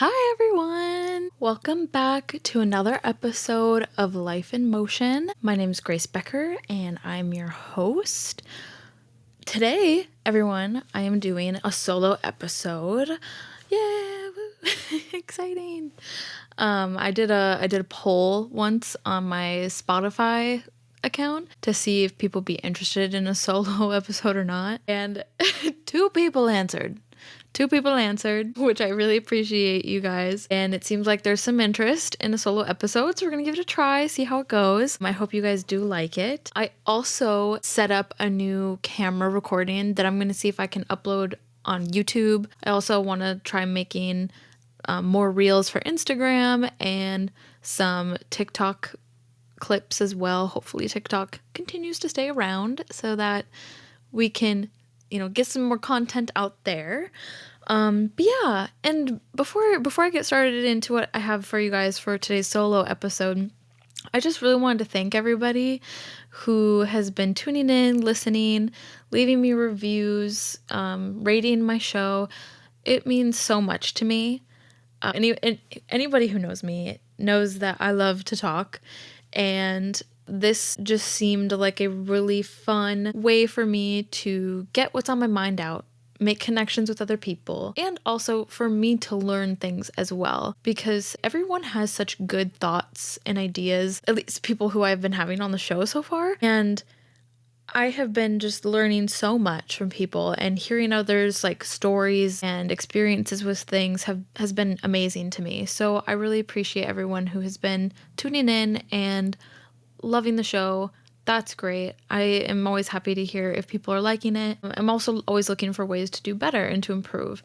Hi everyone! Welcome back to another episode of Life in Motion. My name is Grace Becker and I'm your host. Today, everyone, I am doing a solo episode. Yeah, exciting. I did a poll once on my Spotify account to see if people be interested in a solo episode or not, and two people answered. Two people answered, which I really appreciate, you guys. And it seems like there's some interest in a solo episode, so we're gonna give it a try, see how it goes. I hope you guys do like it. I also set up a new camera recording that I'm gonna see if I can upload on YouTube. I also want to try making more reels for Instagram and some TikTok clips as well. Hopefully TikTok continues to stay around so that we can get some more content out there. But yeah, and before I get started into what I have for you guys for today's solo episode, I just really wanted to thank everybody who has been tuning in, listening, leaving me reviews, rating my show. It means so much to me. Anybody who knows me knows that I love to talk, and this just seemed like a really fun way for me to get what's on my mind out, make connections with other people, and also for me to learn things as well, because everyone has such good thoughts and ideas, at least people who I've been having on the show so far, and I have been just learning so much from people, and hearing others like stories and experiences with things has been amazing to me. So I really appreciate everyone who has been tuning in and loving the show. That's great. I am always happy to hear if people are liking it. I'm also always looking for ways to do better and to improve.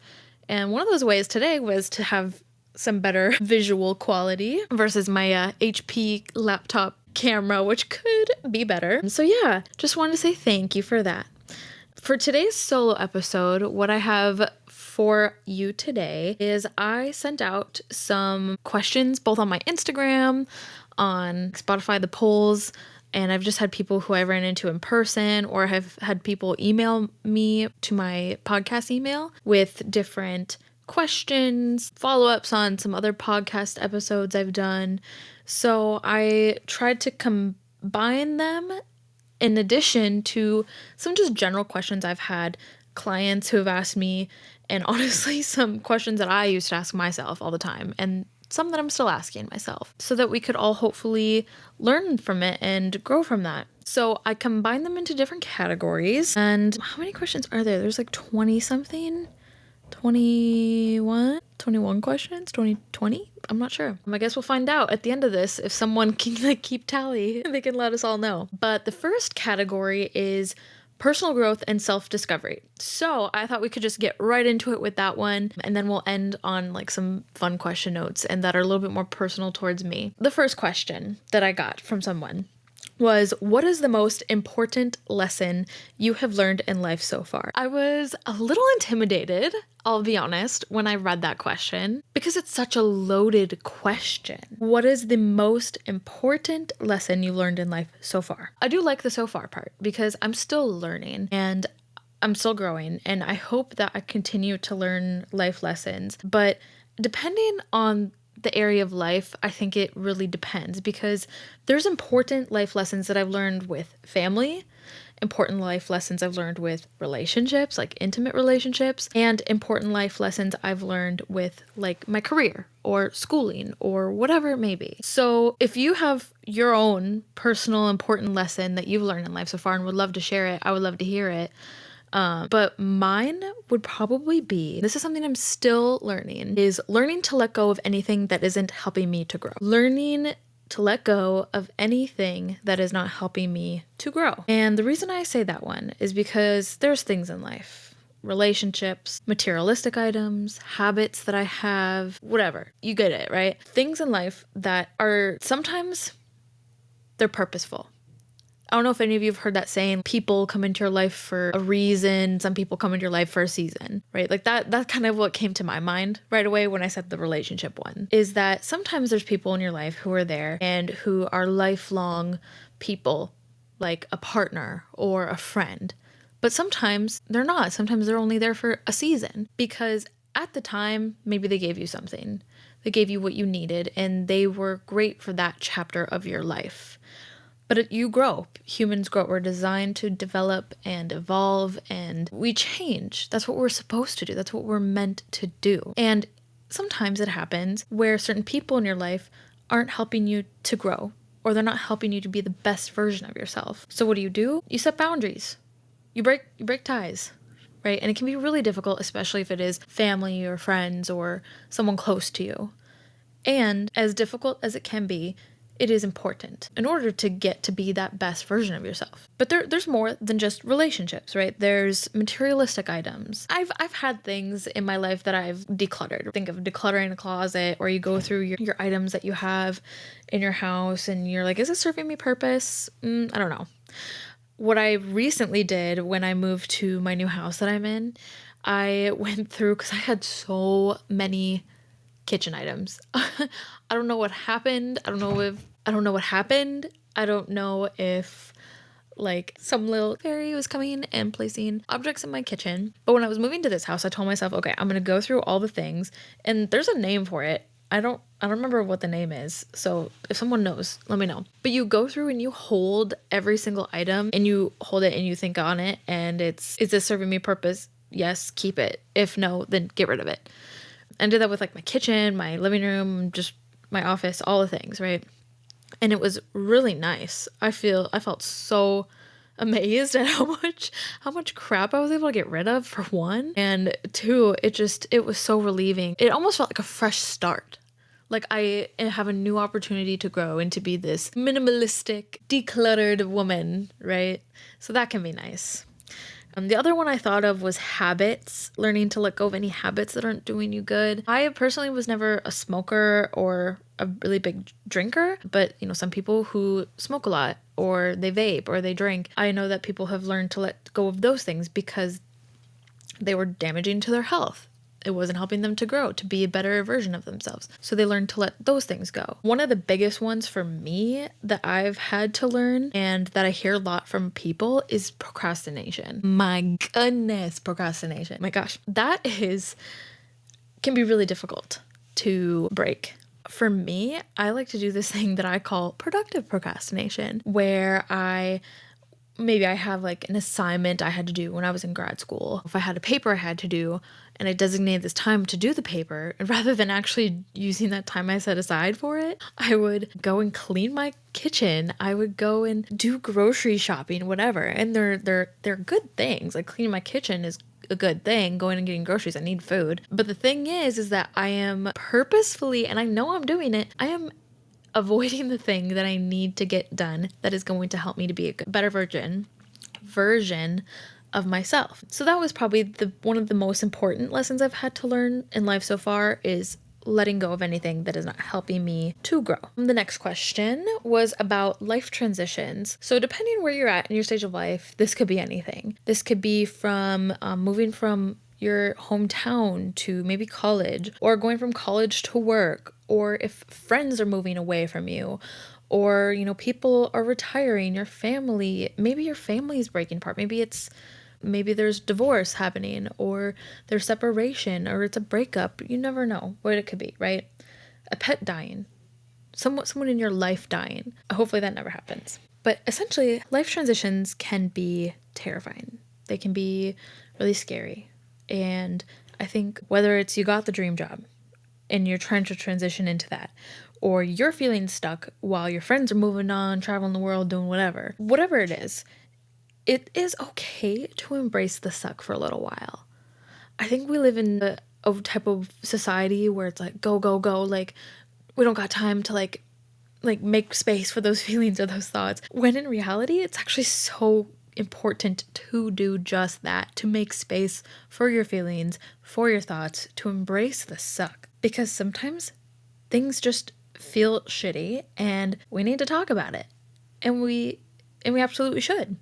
And one of those ways today was to have some better visual quality versus my HP laptop camera, which could be better. So yeah, just wanted to say thank you for that. For today's solo episode, what I have for you today is I sent out some questions both on my Instagram, on Spotify, the polls, and I've just had people who I ran into in person, or have had people email me to my podcast email with different questions, follow-ups on some other podcast episodes I've done. So I tried to combine them in addition to some just general questions I've had clients who have asked me, and honestly some questions that I used to ask myself all the time, and some that I'm still asking myself, so that we could all hopefully learn from it and grow from that. So I combined them into different categories. And how many questions are there? There's like 20 something, 21 questions, 20. I'm not sure. I guess we'll find out at the end of this. If someone can keep tally, they can let us all know. But the first category is personal growth and self-discovery. So I thought we could just get right into it with that one, and then we'll end on some fun question notes and that are a little bit more personal towards me. The first question that I got from someone was, what is the most important lesson you have learned in life so far? I was a little intimidated, I'll be honest, when I read that question, because it's such a loaded question. What is the most important lesson you learned in life so far? I do like the so far part because I'm still learning and I'm still growing, and I hope that I continue to learn life lessons. But depending on the area of life, I think it really depends, because there's important life lessons that I've learned with family, important life lessons I've learned with relationships, like intimate relationships, and important life lessons I've learned with like my career or schooling or whatever it may be. So if you have your own personal important lesson that you've learned in life so far and would love to share it, I would love to hear it. But mine would probably be, this is something I'm still learning, is learning to let go of anything that isn't helping me to grow. Learning to let go of anything that is not helping me to grow. And the reason I say that one is because there's things in life, relationships, materialistic items, habits that I have, whatever. You get it, right? Things in life that are sometimes they're purposeful. I don't know if any of you have heard that saying, people come into your life for a reason, some people come into your life for a season, right? Like that's kind of what came to my mind right away when I said the relationship one, is that sometimes there's people in your life who are there and who are lifelong people, like a partner or a friend. But sometimes they're not. Sometimes they're only there for a season, because at the time, maybe they gave you something. They gave you what you needed, and they were great for that chapter of your life. But you grow. Humans grow. We're designed to develop and evolve, and we change. That's what we're supposed to do. That's what we're meant to do. And sometimes it happens where certain people in your life aren't helping you to grow, or they're not helping you to be the best version of yourself. So what do? You set boundaries. You break ties, right? And it can be really difficult, especially if it is family or friends or someone close to you. And as difficult as it can be, it is important in order to get to be that best version of yourself. But there's more than just relationships, right? There's materialistic items. I've had things in my life that I've decluttered. Think of decluttering a closet, or you go through your items that you have in your house and you're like, is it serving me purpose? I don't know. What I recently did when I moved to my new house that I'm in, I went through, because I had so many kitchen items. I don't know what happened. I don't know what happened. I don't know if like some little fairy was coming and placing objects in my kitchen. But when I was moving to this house, I told myself, okay, I'm going to go through all the things, and there's a name for it. I don't remember what the name is. So if someone knows, let me know. But you go through and you hold every single item, and you hold it and you think on it, and is this serving me purpose? Yes, keep it. If no, then get rid of it. And did that with like my kitchen, my living room, just my office, all the things, right? And it was really nice. I felt so amazed at how much crap I was able to get rid of, for one. And two, it was so relieving. It almost felt like a fresh start. Like I have a new opportunity to grow and to be this minimalistic, decluttered woman, right? So that can be nice. The other one I thought of was habits, learning to let go of any habits that aren't doing you good. I personally was never a smoker or a really big drinker, but some people who smoke a lot, or they vape, or they drink, I know that people have learned to let go of those things because they were damaging to their health. It wasn't helping them to grow, to be a better version of themselves. So they learned to let those things go. One of the biggest ones for me that I've had to learn, and that I hear a lot from people, is procrastination. My goodness, procrastination. My gosh, can be really difficult to break. For me, I like to do this thing that I call productive procrastination, where maybe I have like an assignment I had to do when I was in grad school. If I had a paper I had to do, and I designated this time to do the paper, and rather than actually using that time I set aside for it, I would go and clean my kitchen. I would go and do grocery shopping, whatever. And they're good things. Like cleaning my kitchen is a good thing. Going and getting groceries, I need food. But the thing is that I am purposefully, and I know I'm doing it, I am avoiding the thing that I need to get done that is going to help me to be a better version of myself. So that was probably one of the most important lessons I've had to learn in life so far, is letting go of anything that is not helping me to grow. The next question was about life transitions. So depending where you're at in your stage of life, this could be anything. This could be from moving from your hometown to maybe college, or going from college to work, or if friends are moving away from you, or people are retiring, maybe your family is breaking apart, maybe there's divorce happening, or there's separation, or it's a breakup. You never know what it could be, right? A pet dying, someone in your life dying. Hopefully that never happens. But essentially, life transitions can be terrifying. They can be really scary. And I think whether it's you got the dream job and you're trying to transition into that, or you're feeling stuck while your friends are moving on, traveling the world, doing whatever it is okay to embrace the suck for a little while. I think we live in a type of society where it's like, go, go, go. Like, we don't got time to like make space for those feelings or those thoughts. When in reality, it's actually so important to do just that, to make space for your feelings, for your thoughts, to embrace the suck. Because sometimes things just feel shitty and we need to talk about it. And we absolutely should.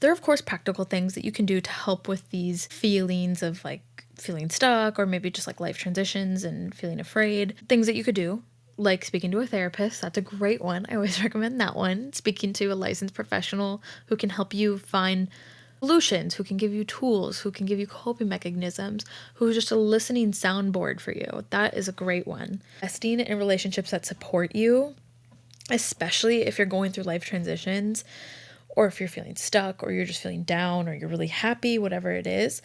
There are, of course, practical things that you can do to help with these feelings of like feeling stuck, or maybe just like life transitions and feeling afraid. Things that you could do, like speaking to a therapist. That's a great one. I always recommend that one. Speaking to a licensed professional who can help you find solutions, who can give you tools, who can give you coping mechanisms, who's just a listening soundboard for you. That is a great one. Investing in relationships that support you, especially if you're going through life transitions, or if you're feeling stuck, or you're just feeling down, or you're really happy, whatever it is.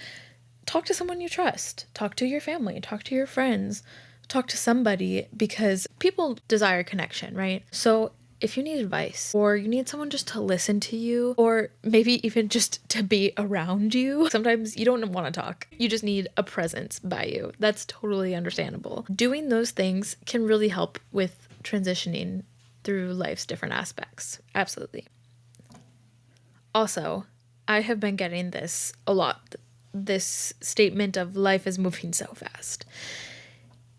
Talk to someone you trust. Talk to your family. Talk to your friends. Talk to somebody, because people desire connection, right? So if you need advice, or you need someone just to listen to you, or maybe even just to be around you, sometimes you don't want to talk. You just need a presence by you. That's totally understandable. Doing those things can really help with transitioning through life's different aspects. Absolutely. Also, I have been getting this a lot, this statement of life is moving so fast.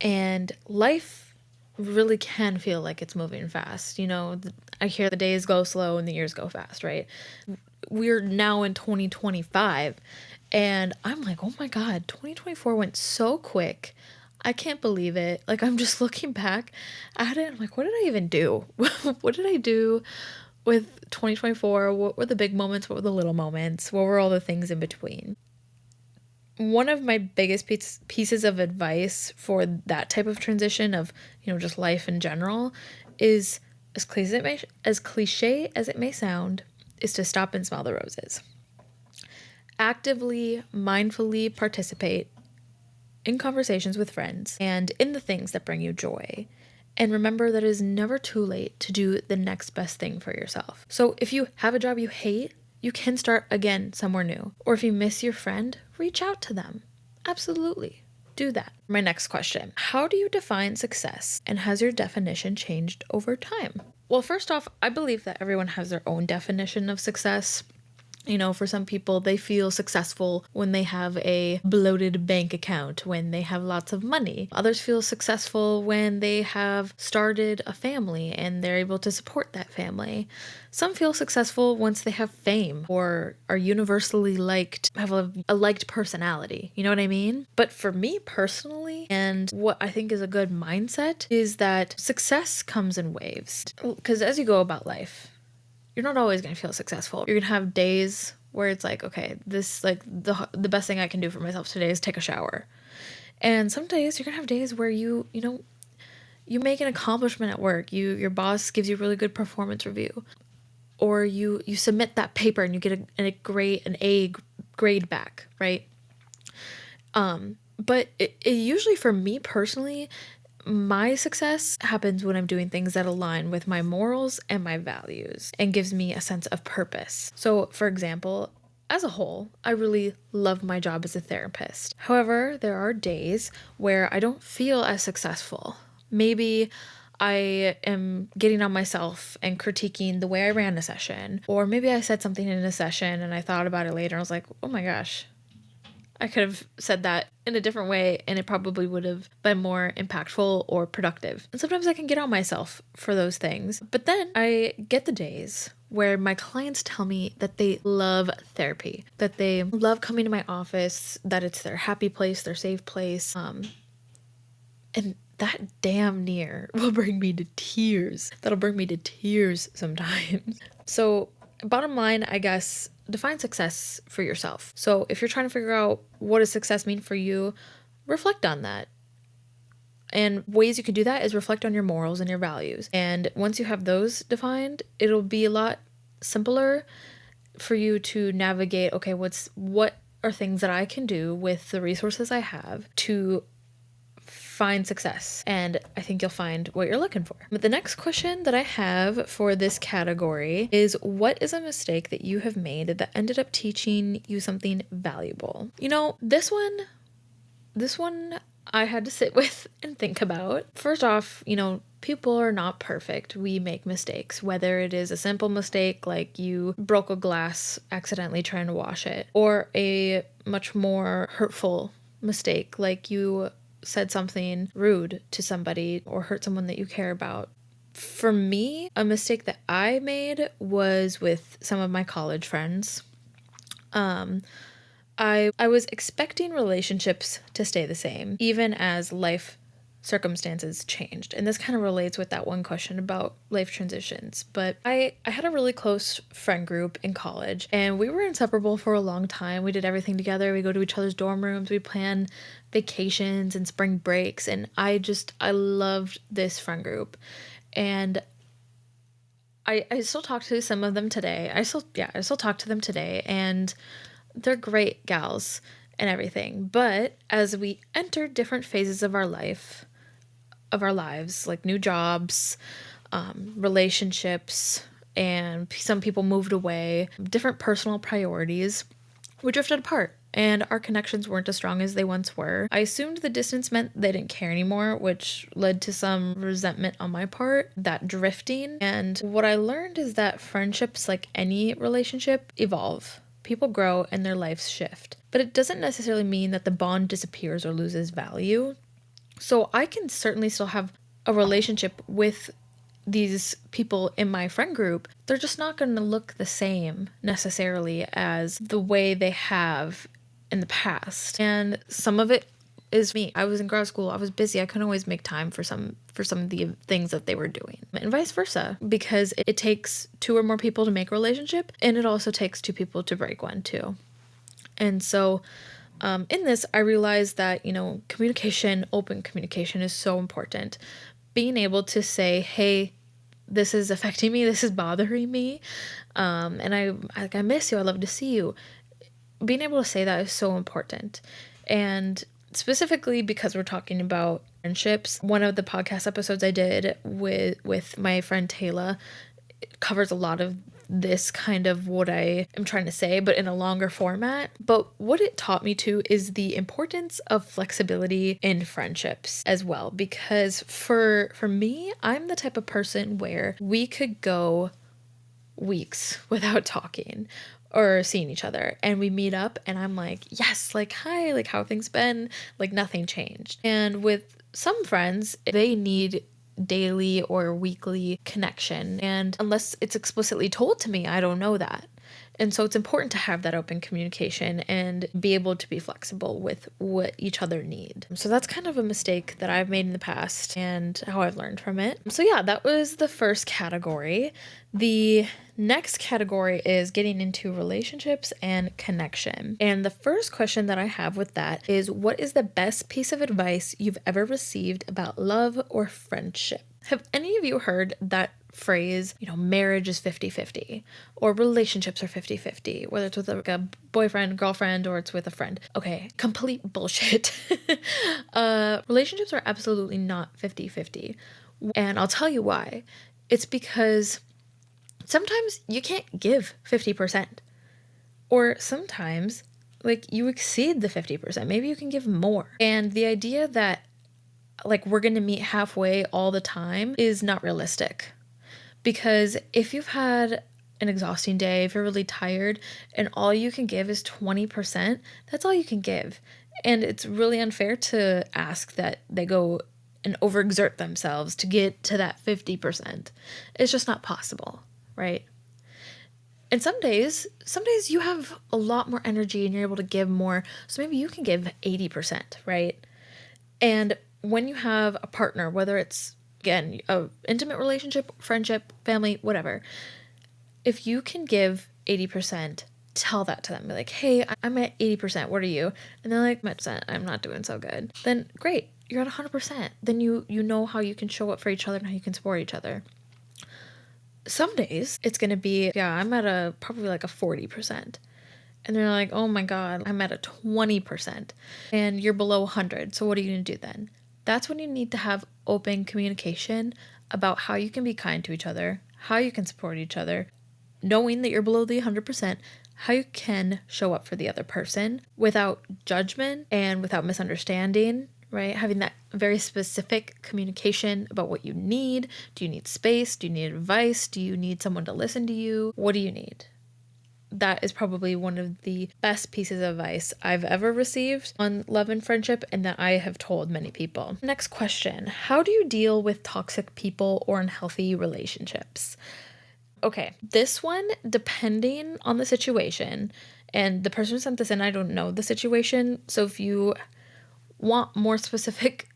And life really can feel like it's moving fast. I hear the days go slow and the years go fast, right? We're now in 2025, and I'm like, oh my God, 2024 went so quick. I can't believe it. Like, I'm just looking back at it. I'm like, what did I even do? What did I do with 2024? What were the big moments? What were the little moments? What were all the things in between? One of my biggest pieces of advice for that type of transition of, just life in general is, as cliche as it may sound, is to stop and smell the roses. Actively, mindfully participate in conversations with friends and in the things that bring you joy. And remember that it is never too late to do the next best thing for yourself. So if you have a job you hate, you can start again somewhere new. Or if you miss your friend, reach out to them. Absolutely. Do that. My next question: how do you define success, and has your definition changed over time? Well, first off, I believe that everyone has their own definition of success. For some people, they feel successful when they have a bloated bank account, when they have lots of money. Others feel successful when they have started a family and they're able to support that family. Some feel successful once they have fame or are universally liked, have a liked personality. You know what I mean? But for me personally, and what I think is a good mindset, is that success comes in waves. Because as you go about life, you're not always going to feel successful. You're going to have days where it's like, okay, this, like, the best thing I can do for myself today is take a shower. And some days you're going to have days where you make an accomplishment at work. Your boss gives you a really good performance review. Or you submit that paper and you get an A grade back, right? But it usually, for me personally, my success happens when I'm doing things that align with my morals and my values and gives me a sense of purpose. So, for example, as a whole, I really love my job as a therapist. However, there are days where I don't feel as successful. Maybe I am getting on myself and critiquing the way I ran a session, or maybe I said something in a session and I thought about it later and I was like, oh my gosh, I could have said that in a different way and it probably would have been more impactful or productive. And sometimes I can get on myself for those things. But then I get the days where my clients tell me that they love therapy, that they love coming to my office, that it's their happy place, their safe place. And that damn near will bring me to tears. That'll bring me to tears sometimes. So bottom line, I guess, define success for yourself. So if you're trying to figure out what does success mean for you, reflect on that. And ways you can do that is reflect on your morals and your values. And once you have those defined, it'll be a lot simpler for you to navigate, okay, what are things that I can do with the resources I have to find success, and I think you'll find what you're looking for. But the next question that I have for this category is, what is a mistake that you have made that ended up teaching you something valuable? This one I had to sit with and think about. First off, people are not perfect. We make mistakes, whether it is a simple mistake like you broke a glass accidentally trying to wash it, or a much more hurtful mistake like you said something rude to somebody or hurt someone that you care about. For me, a mistake that I made was with some of my college friends. I was expecting relationships to stay the same, even as life circumstances changed. And this kind of relates with that one question about life transitions. But I had a really close friend group in college, and we were inseparable for a long time. We did everything together. We go to each other's dorm rooms. We plan vacations and spring breaks. And I loved this friend group. And I still talk to some of them today. I still talk to them today, and they're great gals and everything. But as we enter different phases of our lives, like new jobs, relationships, and some people moved away, different personal priorities, we drifted apart. And our connections weren't as strong as they once were. I assumed the distance meant they didn't care anymore, which led to some resentment on my part, that drifting. And what I learned is that friendships, like any relationship, evolve. People grow and their lives shift. But it doesn't necessarily mean that the bond disappears or loses value. So I can certainly still have a relationship with these people in my friend group. They're just not going to look the same necessarily as the way they have in the past. And some of it is me. I was in grad school. I was busy. I couldn't always make time for some of the things that they were doing, and vice versa, because it takes 2 or more people to make a relationship, and it also takes 2 people to break one too. And so in this, I realized that, communication, open communication is so important. Being able to say, hey, this is affecting me, this is bothering me, and I miss you, I love to see you. Being able to say that is so important. And specifically because we're talking about friendships, one of the podcast episodes I did with my friend Taylor covers a lot of this kind of what I am trying to say, but in a longer format. But what it taught me too is the importance of flexibility in friendships as well. Because for me, I'm the type of person where we could go weeks without talking or seeing each other, and we meet up and I'm like, yes, like, hi, like, how have things been? Like, nothing changed. And with some friends, they need daily or weekly connection, and unless it's explicitly told to me, I don't know that. And so it's important to have that open communication and be able to be flexible with what each other need. So that's kind of a mistake that I've made in the past and how I've learned from it. So yeah, that was the first category. The next category is getting into relationships and connection. And the first question that I have with that is, what is the best piece of advice you've ever received about love or friendship? Have any of you heard that phrase, marriage is 50-50 or relationships are 50-50, whether it's with a boyfriend, girlfriend, or it's with a friend? Okay, complete bullshit. Relationships are absolutely not 50-50. And I'll tell you why. It's because sometimes you can't give 50%. Or sometimes, like, you exceed the 50%. Maybe you can give more. And the idea that, like, we're going to meet halfway all the time is not realistic. Because if you've had an exhausting day, if you're really tired, and all you can give is 20%, that's all you can give. And it's really unfair to ask that they go and overexert themselves to get to that 50%. It's just not possible, right? And some days you have a lot more energy and you're able to give more. So maybe you can give 80%, right? And when you have a partner, whether it's, again, a intimate relationship, friendship, family, whatever, if you can give 80%, tell that to them. Be like, hey, I'm at 80%. What are you? And they're like, I'm not doing so good. Then great, you're at 100%. Then you know how you can show up for each other and how you can support each other. Some days it's going to be, I'm at probably like a 40%. And they're like, oh my God, I'm at a 20%. And you're below 100. So what are you going to do then? That's when you need to have open communication about how you can be kind to each other, how you can support each other, knowing that you're below the 100%, how you can show up for the other person without judgment and without misunderstanding, right? Having that very specific communication about what you need. Do you need space? Do you need advice? Do you need someone to listen to you? What do you need? That is probably one of the best pieces of advice I've ever received on love and friendship, and that I have told many people. Next question. How do you deal with toxic people or unhealthy relationships? Okay, this one, depending on the situation, and the person who sent this in, I don't know the situation, so if you want more specific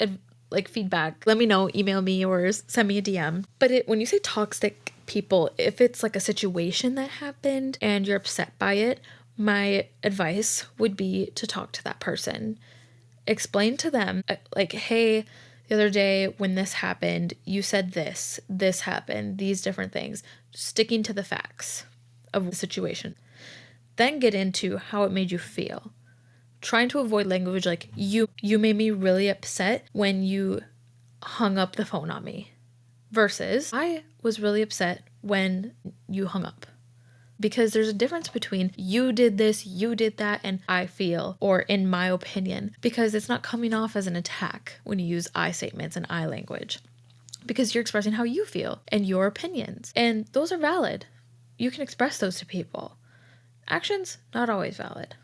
like feedback, let me know, email me or send me a DM. But when you say toxic people, if it's like a situation that happened and you're upset by it, my advice would be to talk to that person. Explain to them, like, hey, the other day when this happened, you said this happened, these different things, sticking to the facts of the situation. Then get into how it made you feel. Trying to avoid language like, you made me really upset when you hung up the phone on me, versus I was really upset when you hung up. Because there's a difference between you did this, you did that, and I feel, or in my opinion, because it's not coming off as an attack when you use I statements and I language, because you're expressing how you feel and your opinions, and those are valid. You can express those to people. Actions, not always valid.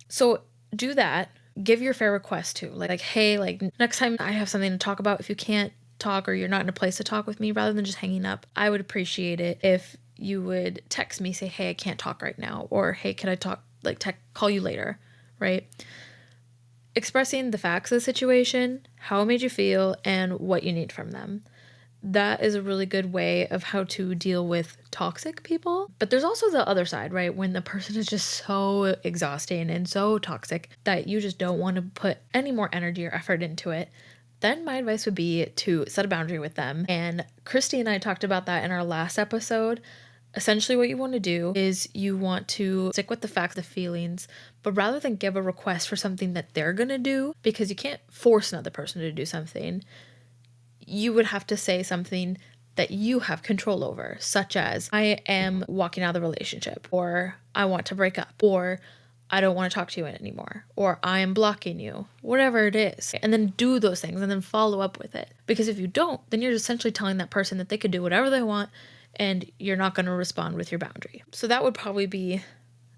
So do that. Give your fair request too. Like, hey, like next time I have something to talk about, if you can't talk or you're not in a place to talk with me, rather than just hanging up, I would appreciate it if you would text me, say, hey, I can't talk right now, or hey, can I talk, like call you later, right? Expressing the facts of the situation, how it made you feel, and what you need from them. That is a really good way of how to deal with toxic people. But there's also the other side, right? When the person is just so exhausting and so toxic that you just don't want to put any more energy or effort into it. Then my advice would be to set a boundary with them. And Christy and I talked about that in our last episode. Essentially what you want to do is you want to stick with the facts, the feelings, but rather than give a request for something that they're going to do, because you can't force another person to do something, you would have to say something that you have control over, such as, I am walking out of the relationship, or I want to break up, or I don't want to talk to you anymore, or I am blocking you, whatever it is. And then do those things and then follow up with it. Because if you don't, then you're essentially telling that person that they could do whatever they want and you're not going to respond with your boundary. So that would probably be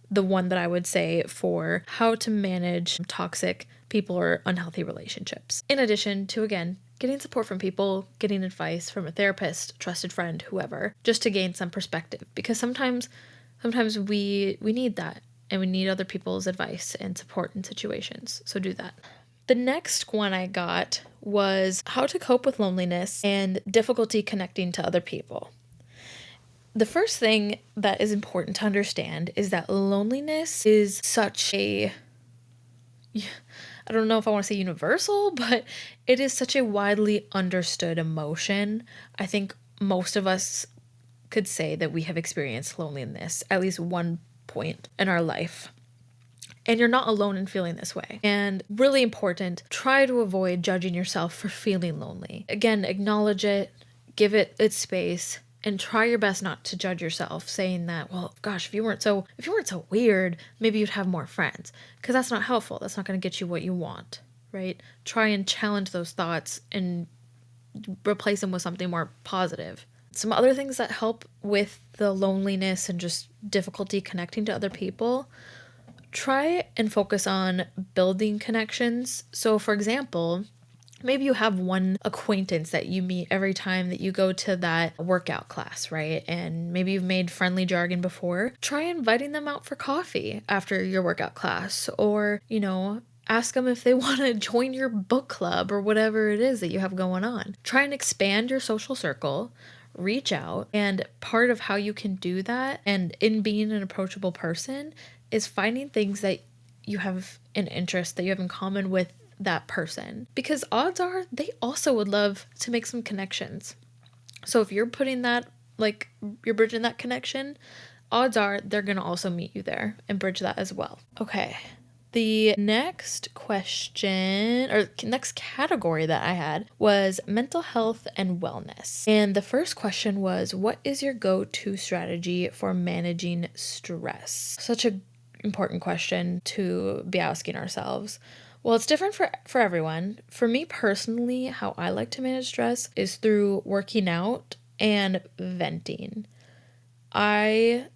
the one that I would say for how to manage toxic people or unhealthy relationships. In addition to, again, getting support from people, getting advice from a therapist, trusted friend, whoever, just to gain some perspective. Because sometimes we need that, and we need other people's advice and support in situations. So do that. The next one I got was how to cope with loneliness and difficulty connecting to other people. The first thing that is important to understand is that loneliness is such a, I don't know if I want to say universal, but it is such a widely understood emotion. I think most of us could say that we have experienced loneliness at least one point in our life. And you're not alone in feeling this way. And really important, try to avoid judging yourself for feeling lonely. Again, acknowledge it, give it its space, and try your best not to judge yourself, saying that, well, gosh, if you weren't so weird, maybe you'd have more friends. Because that's not helpful. That's not going to get you what you want, right? Try and challenge those thoughts and replace them with something more positive. Some other things that help with the loneliness and just difficulty connecting to other people, try and focus on building connections. So, for example, maybe you have one acquaintance that you meet every time that you go to that workout class, right? And maybe you've made friendly jargon before. Try inviting them out for coffee after your workout class, or, ask them if they want to join your book club or whatever it is that you have going on. Try and expand your social circle, reach out, and part of how you can do that and in being an approachable person is finding things that you have an interest that you have in common with that person, because odds are they also would love to make some connections. So if you're putting that, like you're bridging that connection, odds are they're going to also meet you there and bridge that as well. Okay. The next question or next category that I had was mental health and wellness. And the first question was, what is your go-to strategy for managing stress? Such an important question to be asking ourselves. Well, it's different for everyone. For me personally, how I like to manage stress is through working out and venting. I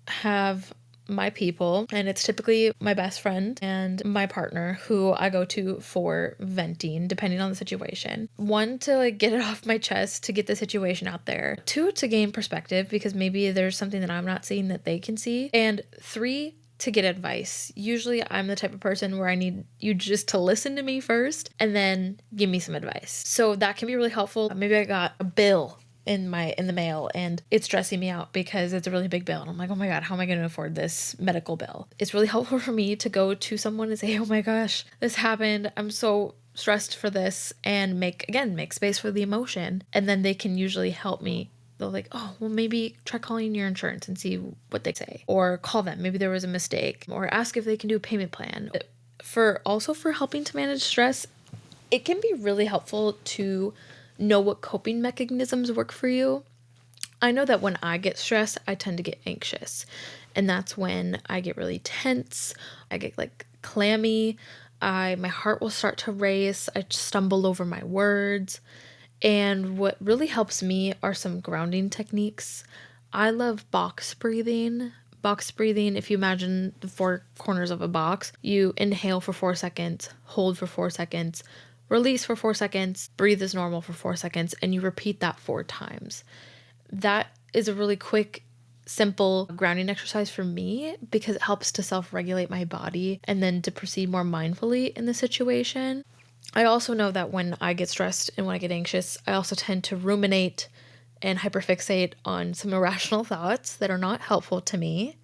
have my people, and it's typically my best friend and my partner who I go to for venting, depending on the situation. One, to get it off my chest, to get the situation out there. Two, to gain perspective, because maybe there's something that I'm not seeing that they can see. And three, to get advice. Usually I'm the type of person where I need you just to listen to me first and then give me some advice. So that can be really helpful. Maybe I got a bill in the mail and it's stressing me out because it's a really big bill. And I'm like, oh my God, how am I going to afford this medical bill? It's really helpful for me to go to someone and say, oh my gosh, this happened. I'm so stressed for this, and make space for the emotion. And then they can usually help me. They'll like, oh, well, maybe try calling your insurance and see what they say, or call them. Maybe there was a mistake, or ask if they can do a payment plan. For helping to manage stress, it can be really helpful to know what coping mechanisms work for you. I know that when I get stressed, I tend to get anxious, and that's when I get really tense. I get like clammy. My heart will start to race. I stumble over my words. And what really helps me are some grounding techniques. I love box breathing. Box breathing, if you imagine the four corners of a box, you inhale for 4 seconds, hold for 4 seconds, release for 4 seconds, breathe as normal for 4 seconds, and you repeat that 4 times. That is a really quick, simple grounding exercise for me because it helps to self-regulate my body and then to proceed more mindfully in the situation. I also know that when I get stressed and when I get anxious, I also tend to ruminate and hyperfixate on some irrational thoughts that are not helpful to me.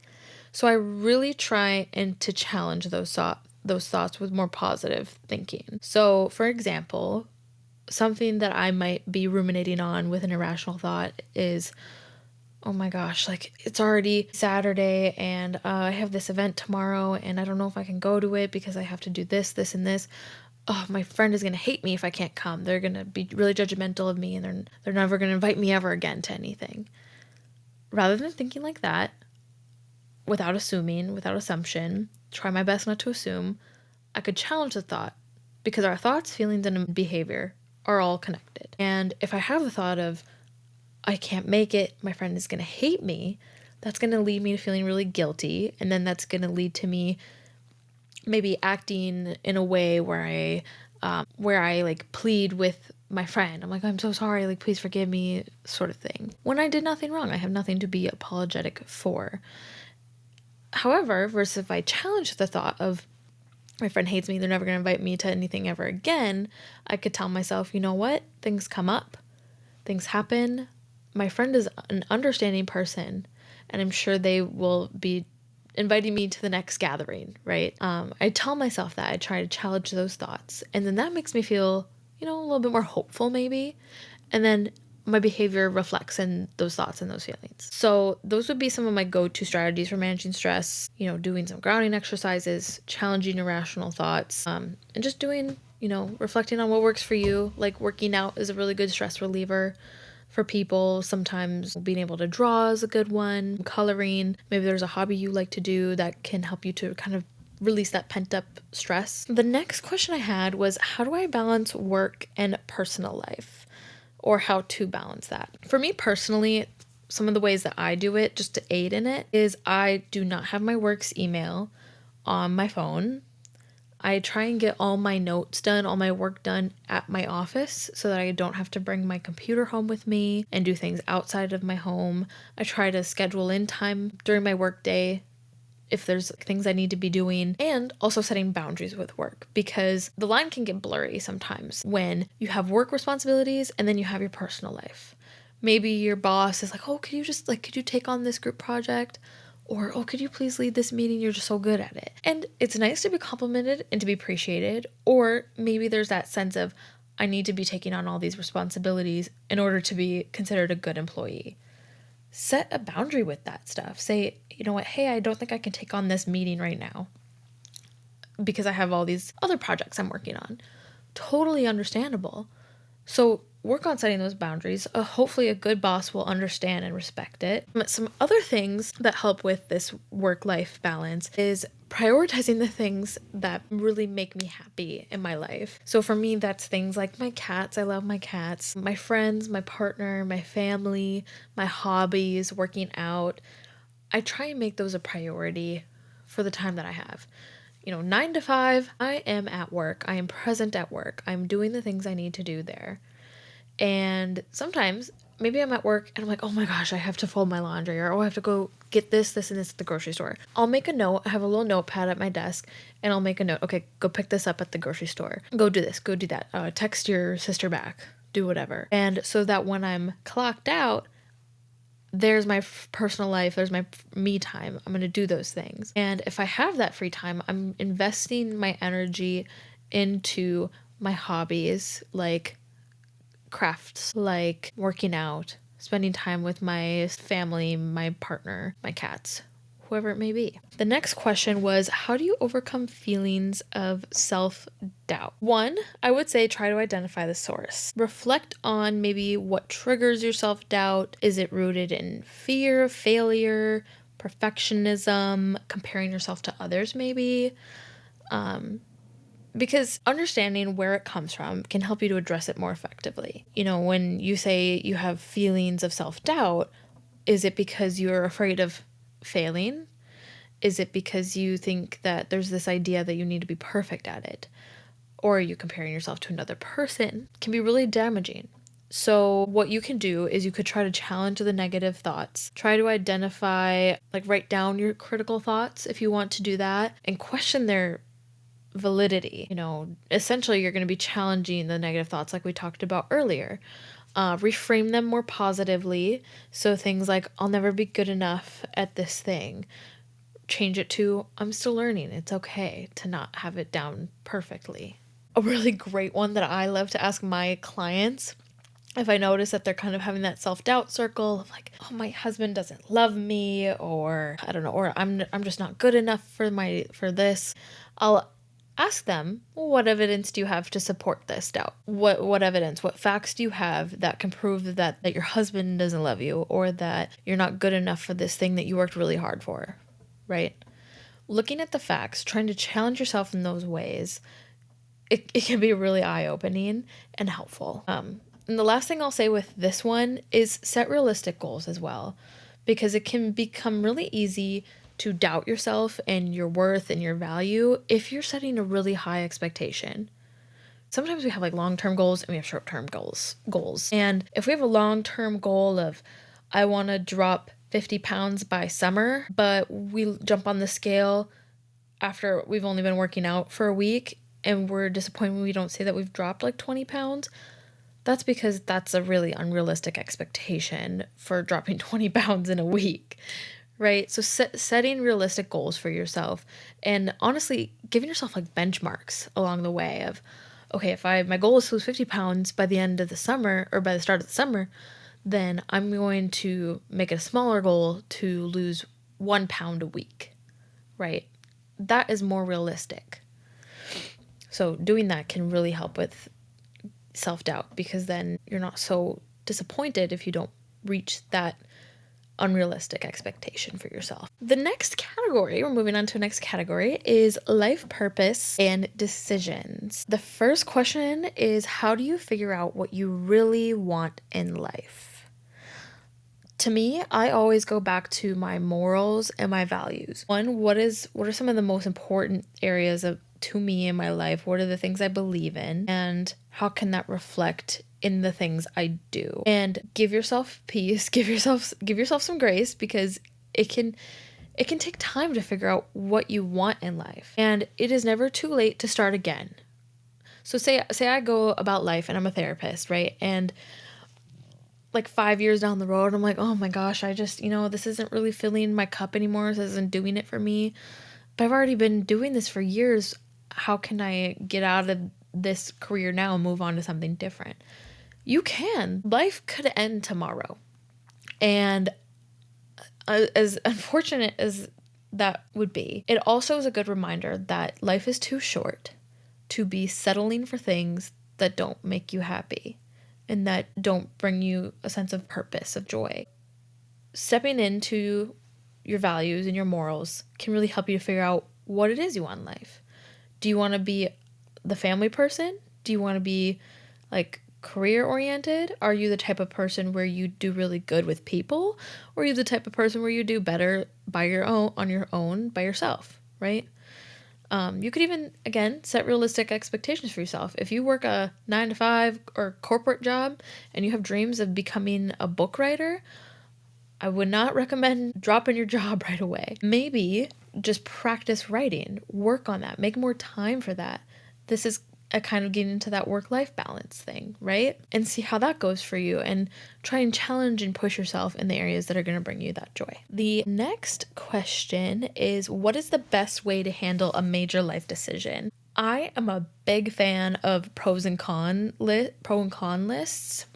So I really try and to challenge those thoughts with more positive thinking. So, for example, something that I might be ruminating on with an irrational thought is, oh my gosh, like it's already Saturday and I have this event tomorrow and I don't know if I can go to it because I have to do this, this, and this. Oh, my friend is going to hate me if I can't come. They're going to be really judgmental of me and they're never going to invite me ever again to anything. Rather than thinking like that, without assumption, try my best not to assume, I could challenge the thought, because our thoughts, feelings, and behavior are all connected. And if I have the thought of, I can't make it, my friend is going to hate me, that's going to lead me to feeling really guilty. And then that's going to lead to me maybe acting in a way where I like plead with my friend. I'm like, I'm so sorry, like, please forgive me, sort of thing. When I did nothing wrong, I have nothing to be apologetic for. However, versus if I challenge the thought of, my friend hates me, they're never going to invite me to anything ever again, I could tell myself, you know what? Things come up. Things happen. My friend is an understanding person, and I'm sure they will be inviting me to the next gathering, right? I tell myself that. I try to challenge those thoughts. And then that makes me feel, a little bit more hopeful maybe. And then my behavior reflects in those thoughts and those feelings. So those would be some of my go-to strategies for managing stress, doing some grounding exercises, challenging irrational thoughts, and just doing, reflecting on what works for you. Like working out is a really good stress reliever for people. Sometimes being able to draw is a good one. Coloring, maybe there's a hobby you like to do that can help you to kind of release that pent up stress. The next question I had was, how do I balance work and personal life? Or how to balance that? For me personally, some of the ways that I do it, just to aid in it, is I do not have my work's email on my phone. I try and get all my notes done, all my work done at my office so that I don't have to bring my computer home with me and do things outside of my home. I try to schedule in time during my work day if there's things I need to be doing, and also setting boundaries with work, because the line can get blurry sometimes when you have work responsibilities and then you have your personal life. Maybe your boss is like, oh, could you take on this group project? Or, oh, could you please lead this meeting? You're just so good at it. And it's nice to be complimented and to be appreciated. Or maybe there's that sense of, I need to be taking on all these responsibilities in order to be considered a good employee. Set a boundary with that stuff. Say, you know what, hey, I don't think I can take on this meeting right now because I have all these other projects I'm working on. Totally understandable. So work on setting those boundaries. Hopefully a good boss will understand and respect it. Some other things that help with this work-life balance is prioritizing the things that really make me happy in my life. So for me, that's things like my cats. I love my cats, my friends, my partner, my family, my hobbies, working out. I try and make those a priority for the time that I have. 9 to 5, I am at work. I am present at work. I'm doing the things I need to do there. And sometimes maybe I'm at work and I'm like, oh my gosh, I have to fold my laundry, or oh, I have to go get this, this, and this at the grocery store. I'll make a note. I have a little notepad at my desk, and I'll make a note. Okay, go pick this up at the grocery store. Go do this, go do that. Text your sister back, do whatever. And so that when I'm clocked out, there's my personal life, there's my me time. I'm going to do those things. And if I have that free time, I'm investing my energy into my hobbies, like crafts, like working out, spending time with my family, my partner, my cats, whoever it may be. The next question was, how do you overcome feelings of self-doubt? One, I would say try to identify the source. Reflect on maybe what triggers your self-doubt. Is it rooted in fear of failure, perfectionism, comparing yourself to others maybe? Because understanding where it comes from can help you to address it more effectively. You know, when you say you have feelings of self-doubt, is it because you're afraid of failing? Is it because you think that there's this idea that you need to be perfect at it? Or are you comparing yourself to another person? It can be really damaging. So what you can do is you could try to challenge the negative thoughts. Try to identify, like write down your critical thoughts if you want to do that, and question their validity. You know, essentially you're going to be challenging the negative thoughts like we talked about earlier. Reframe them more positively. So things like, I'll never be good enough at this thing. Change it to, I'm still learning. It's okay to not have it down perfectly. A really great one that I love to ask my clients, if I notice that they're kind of having that self-doubt circle of like, oh, my husband doesn't love me, or I don't know, or I'm just not good enough for this, I'll ask them, well, what evidence do you have to support this doubt? What evidence, what facts do you have that can prove that your husband doesn't love you, or that you're not good enough for this thing that you worked really hard for, right? Looking at the facts, trying to challenge yourself in those ways, it can be really eye-opening and helpful. And the last thing I'll say with this one is set realistic goals as well, because it can become really easy to doubt yourself and your worth and your value if you're setting a really high expectation. Sometimes we have like long-term goals and we have short-term goals. And if we have a long-term goal of, I want to drop 50 pounds by summer, but we jump on the scale after we've only been working out for a week and we're disappointed when we don't see that we've dropped like 20 pounds, that's because that's a really unrealistic expectation for dropping 20 pounds in a week, right? So setting realistic goals for yourself, and honestly giving yourself like benchmarks along the way of, okay, if my goal is to lose 50 pounds by the end of the summer or by the start of the summer, then I'm going to make it a smaller goal to lose 1 pound a week, right? That is more realistic. So doing that can really help with self-doubt, because then you're not so disappointed if you don't reach that unrealistic expectation for yourself. The next category, we're moving on to the next category, is life purpose and decisions. The first question is, how do you figure out what you really want in life? To me, I always go back to my morals and my values. One, what are some of the most important areas to me in my life? What are the things I believe in? And how can that reflect in the things I do? And give yourself peace, give yourself some grace, because it can take time to figure out what you want in life. And it is never too late to start again. So say I go about life and I'm a therapist, right? And like 5 years down the road, I'm like, oh my gosh, I just, this isn't really filling my cup anymore. This isn't doing it for me. But I've already been doing this for years. How can I get out of this career now and move on to something different? You can. Life could end tomorrow. And as unfortunate as that would be, it also is a good reminder that life is too short to be settling for things that don't make you happy and that don't bring you a sense of purpose, of joy. Stepping into your values and your morals can really help you to figure out what it is you want in life. Do you want to be the family person? Do you want to be like career oriented? Are you the type of person where you do really good with people? Or are you the type of person where you do better by your own, by yourself, right? You could even, again, set realistic expectations for yourself. If you work a 9 to 5 or corporate job and you have dreams of becoming a book writer, I would not recommend dropping your job right away. Maybe just practice writing, work on that, make more time for that. This is a kind of getting into that work-life balance thing, right? And see how that goes for you and try and challenge and push yourself in the areas that are going to bring you that joy. The next question is, what is the best way to handle a major life decision? I am a big fan of pro and con lists.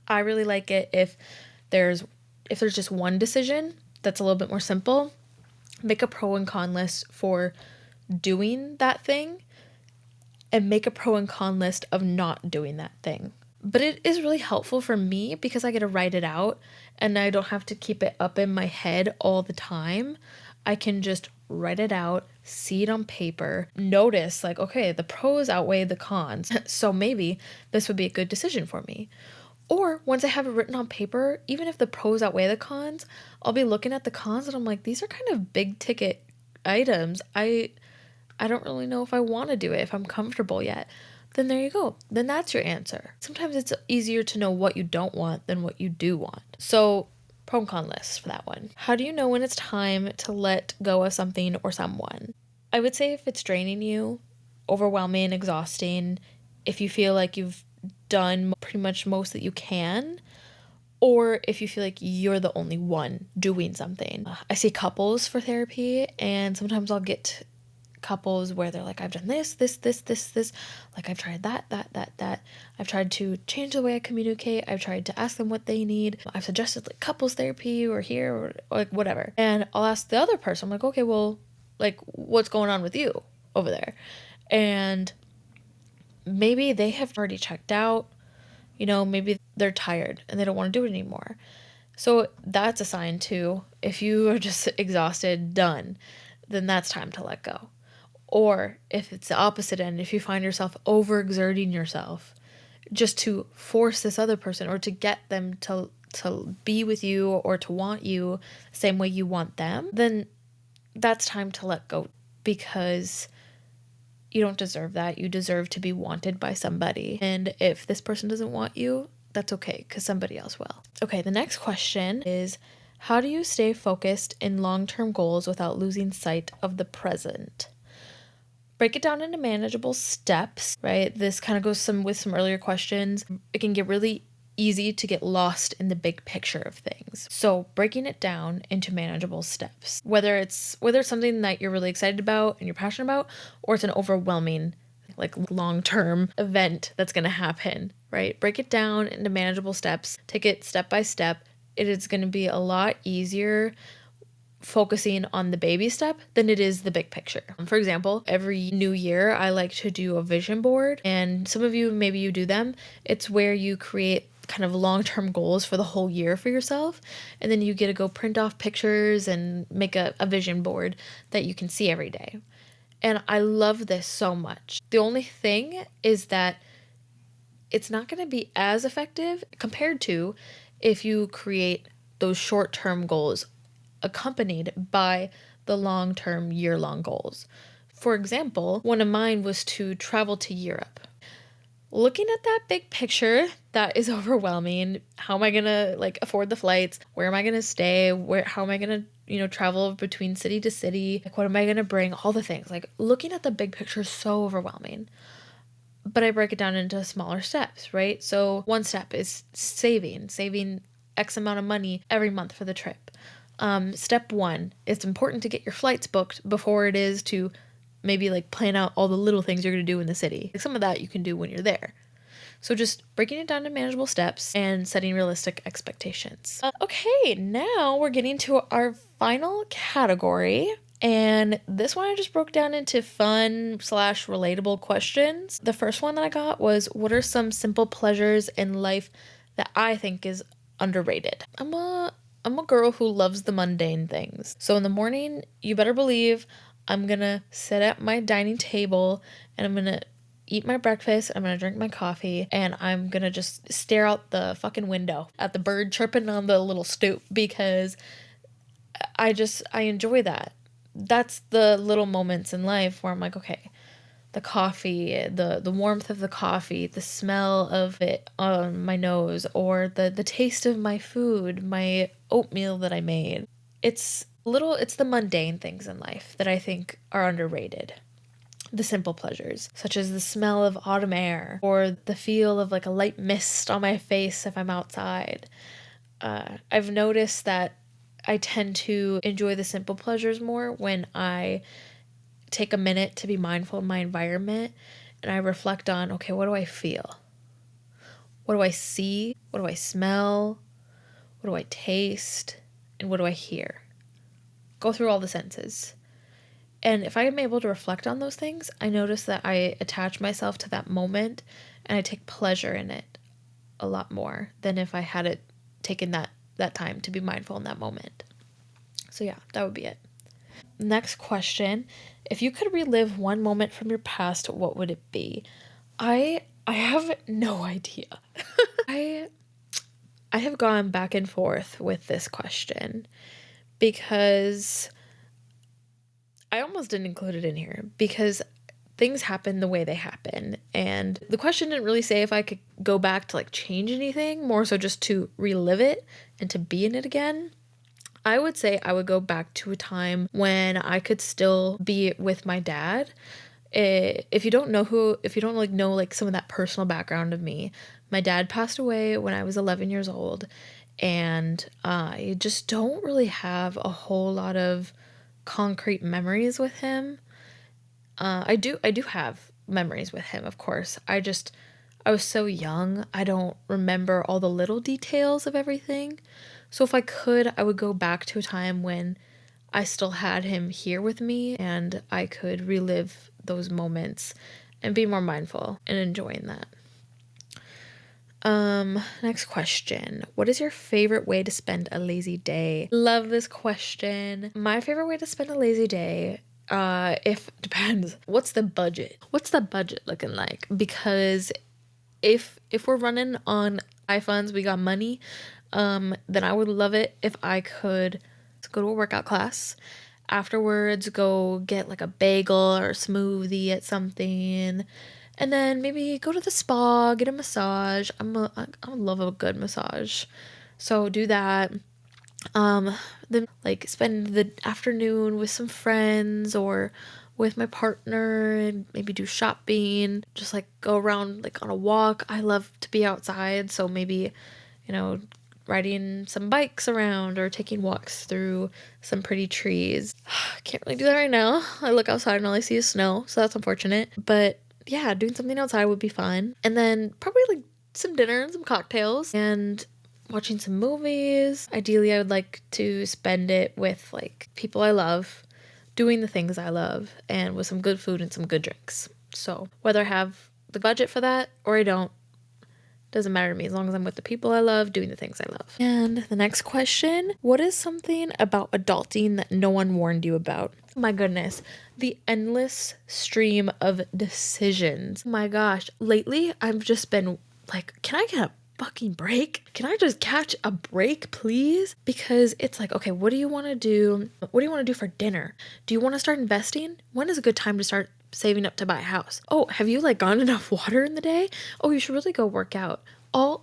I really like it if there's just one decision that's a little bit more simple, make a pro and con list for doing that thing and make a pro and con list of not doing that thing. But it is really helpful for me because I get to write it out and I don't have to keep it up in my head all the time. I can just write it out, see it on paper, notice like, okay, the pros outweigh the cons. So maybe this would be a good decision for me. Or once I have it written on paper, even if the pros outweigh the cons, I'll be looking at the cons and I'm like, these are kind of big ticket items. I don't really know if I want to do it, if I'm comfortable yet. Then there you go. Then that's your answer. Sometimes it's easier to know what you don't want than what you do want. So pro and con list for that one. How do you know when it's time to let go of something or someone? I would say if it's draining you, overwhelming, exhausting, if you feel like you've done pretty much most that you can, or if you feel like you're the only one doing something. I see couples for therapy, and sometimes I'll get couples where they're like, I've done this, like I've tried that. I've tried to change the way I communicate. I've tried to ask them what they need. I've suggested like couples therapy or here or like whatever. And I'll ask the other person, I'm like, okay, well, like what's going on with you over there? And maybe they have already checked out, maybe they're tired and they don't want to do it anymore. So that's a sign too. If you are just exhausted, done, then that's time to let go. Or if it's the opposite end, if you find yourself overexerting yourself just to force this other person or to get them to be with you or to want you the same way you want them, then that's time to let go because you don't deserve that. You deserve to be wanted by somebody. And if this person doesn't want you, that's okay because somebody else will. Okay, the next question is, how do you stay focused in long-term goals without losing sight of the present? Break it down into manageable steps, right? This kind of goes with some earlier questions. It can get really easy to get lost in the big picture of things. So breaking it down into manageable steps, whether it's something that you're really excited about and you're passionate about, or it's an overwhelming, like long-term event that's going to happen, right? Break it down into manageable steps. Take it step by step. It is going to be a lot easier focusing on the baby step than it is the big picture. For example, every new year I like to do a vision board, and some of you, maybe you do them. It's where you create kind of long-term goals for the whole year for yourself, and then you get to go print off pictures and make a vision board that you can see every day. And I love this so much. The only thing is that it's not going to be as effective compared to if you create those short-term goals accompanied by the long-term year-long goals. For example, one of mine was to travel to Europe. Looking at that big picture, that is overwhelming. How am I going to afford the flights? Where am I going to stay? How am I going to, travel between city to city? What am I going to bring? All the things. Looking at the big picture is so overwhelming. But I break it down into smaller steps, right? So one step is saving X amount of money every month for the trip. Step 1, it's important to get your flights booked before it is to maybe plan out all the little things you're going to do in the city. Some of that you can do when you're there. So just breaking it down to manageable steps and setting realistic expectations. Okay, now we're getting to our final category. And this one I just broke down into fun/relatable questions. The first one that I got was, what are some simple pleasures in life that I think is underrated? I'm a girl who loves the mundane things. So in the morning, you better believe I'm gonna sit at my dining table and I'm gonna eat my breakfast, I'm gonna drink my coffee, and I'm gonna just stare out the fucking window at the bird chirping on the little stoop because I enjoy that. that's the little moments in life where I'm like, okay, the coffee, the warmth of the coffee, the smell of it on my nose, or the taste of my food, my oatmeal that I made. It's the mundane things in life that I think are underrated. The simple pleasures, such as the smell of autumn air or the feel of like a light mist on my face if I'm outside. I've noticed that I tend to enjoy the simple pleasures more when I take a minute to be mindful of my environment and I reflect on, okay, what do I feel? What do I see? What do I smell? What do I taste? And what do I hear? Go through all the senses. And if I am able to reflect on those things, I notice that I attach myself to that moment and I take pleasure in it a lot more than if I had it taken that time to be mindful in that moment. So yeah, that would be it. Next question. If you could relive one moment from your past, what would it be? I have no idea. I I have gone back and forth with this question because I almost didn't include it in here because things happen the way they happen. And the question didn't really say if I could go back to like change anything, more so just to relive it and to be in it again. I would say I would go back to a time when I could still be with my dad. If you don't like know like some of that personal background of me, my dad passed away when I was 11 years old, and I just don't really have a whole lot of concrete memories with him. I do have memories with him, of course. I was so young. I don't remember all the little details of everything. So if I could, I would go back to a time when I still had him here with me and I could relive those moments and be more mindful and enjoying that. Next question. What is your favorite way to spend a lazy day? Love this question. My favorite way to spend a lazy day, if depends. What's the budget? What's the budget looking like? Because if we're running on iPhones, we got money, then I would love it if I could go to a workout class. Afterwards, go get like a bagel or a smoothie at something, and then maybe go to the spa, get a massage. I love a good massage, so do that. Then like spend the afternoon with some friends or with my partner and maybe do shopping, just like go around like on a walk. I love to be outside, so maybe, you know, riding some bikes around or taking walks through some pretty trees. Can't really do that right now. I look outside and all I see is snow, so that's unfortunate. But yeah, doing something outside would be fun. And then probably like some dinner and some cocktails and watching some movies. Ideally, I would like to spend it with like people I love, doing the things I love, and with some good food and some good drinks. So whether I have the budget for that or I don't, doesn't matter to me as long as I'm with the people I love, doing the things I love. And the next question, what is something about adulting that no one warned you about? Oh my goodness, the endless stream of decisions. Oh my gosh, lately I've just been like, can I get a fucking break? Can I just catch a break, please? Because it's like, okay, what do you want to do? What do you want to do for dinner? Do you want to start investing? When is a good time to start saving up to buy a house? Oh, have you like gotten enough water in the day? Oh, you should really go work out. All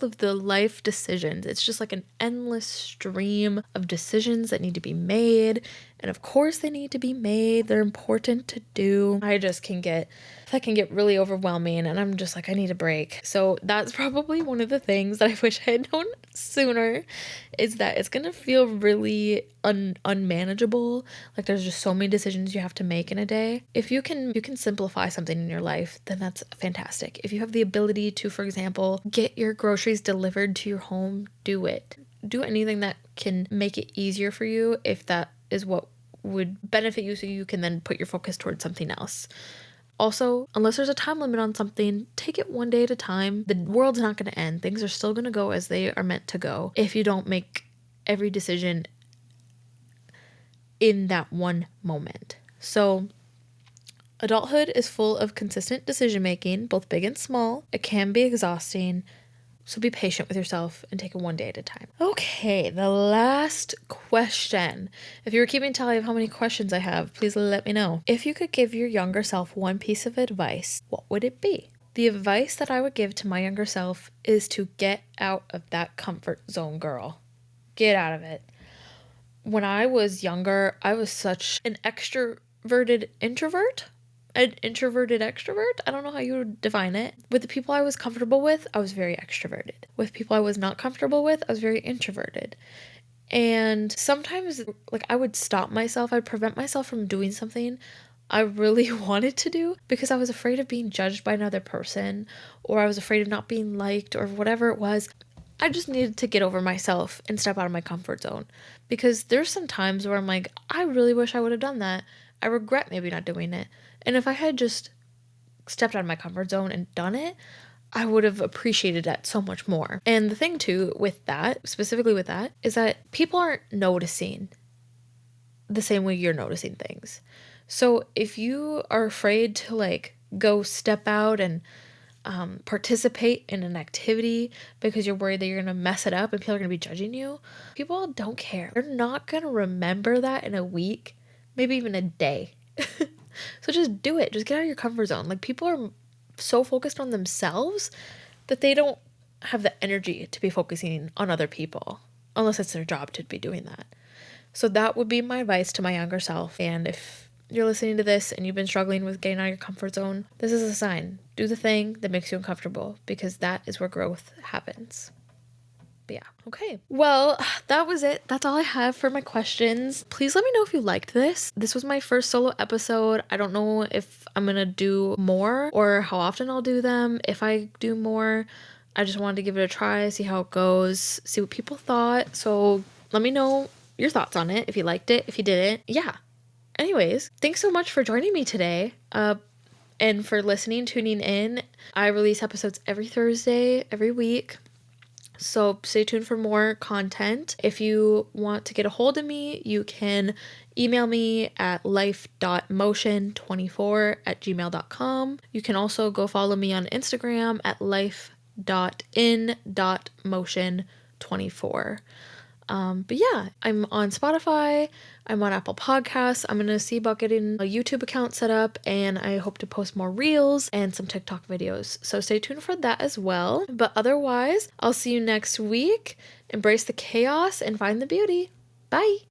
of the life decisions. It's just like an endless stream of decisions that need to be made. And of course they need to be made. They're important to do. That can get really overwhelming and I'm just like, I need a break. So that's probably one of the things that I wish I had known sooner, is that it's gonna feel really unmanageable. Like there's just so many decisions you have to make in a day. If you can simplify something in your life, then that's fantastic. If you have the ability to, for example, get your groceries delivered to your home, do it. Do anything that can make it easier for you if that is what would benefit you, so you can then put your focus towards something else. Also, unless there's a time limit on something, take it one day at a time. The world's not going to end. Things are still going to go as they are meant to go if you don't make every decision in that one moment. So, adulthood is full of consistent decision making, both big and small. It can be exhausting. So be patient with yourself and take it one day at a time. Okay, the last question. If you were keeping tally of how many questions I have, please let me know. If you could give your younger self one piece of advice, what would it be? The advice that I would give to my younger self is to get out of that comfort zone, girl. Get out of it. When I was younger, I was such an extroverted introvert. An introverted extrovert? I don't know how you would define it. With the people I was comfortable with, I was very extroverted. With people I was not comfortable with, I was very introverted. And sometimes, like, I would stop myself, I'd prevent myself from doing something I really wanted to do because I was afraid of being judged by another person, or I was afraid of not being liked, or whatever it was. I just needed to get over myself and step out of my comfort zone, because there's some times where I'm like, I really wish I would have done that. I regret maybe not doing it. And if I had just stepped out of my comfort zone and done it, I would have appreciated that so much more. And the thing too with that, specifically with that, is that people aren't noticing the same way you're noticing things. So if you are afraid to like go step out and participate in an activity because you're worried that you're gonna mess it up and people are gonna be judging you, people don't care. They're not gonna remember that in a week, maybe even a day. So just do it. Just get out of your comfort zone. Like, people are so focused on themselves that they don't have the energy to be focusing on other people, unless it's their job to be doing that. So that would be my advice to my younger self. And if you're listening to this and you've been struggling with getting out of your comfort zone, this is a sign. Do the thing that makes you uncomfortable, because that is where growth happens. But yeah, okay. Well, that was it. That's all I have for my questions. Please let me know if you liked this. This was my first solo episode. I don't know if I'm gonna do more or how often I'll do them. If I do more, I just wanted to give it a try, see how it goes, see what people thought. So let me know your thoughts on it, if you liked it, if you didn't. Yeah. Anyways, thanks so much for joining me today. And for listening, tuning in. I release episodes every Thursday, every week. So stay tuned for more content. If you want to get a hold of me, you can email me at life.motion24@gmail.com. You can also go follow me on Instagram at life.in.motion24. But yeah, I'm on Spotify, I'm on Apple Podcasts. I'm gonna see about getting a YouTube account set up, and I hope to post more reels and some TikTok videos. So stay tuned for that as well. But otherwise, I'll see you next week. Embrace the chaos and find the beauty. Bye.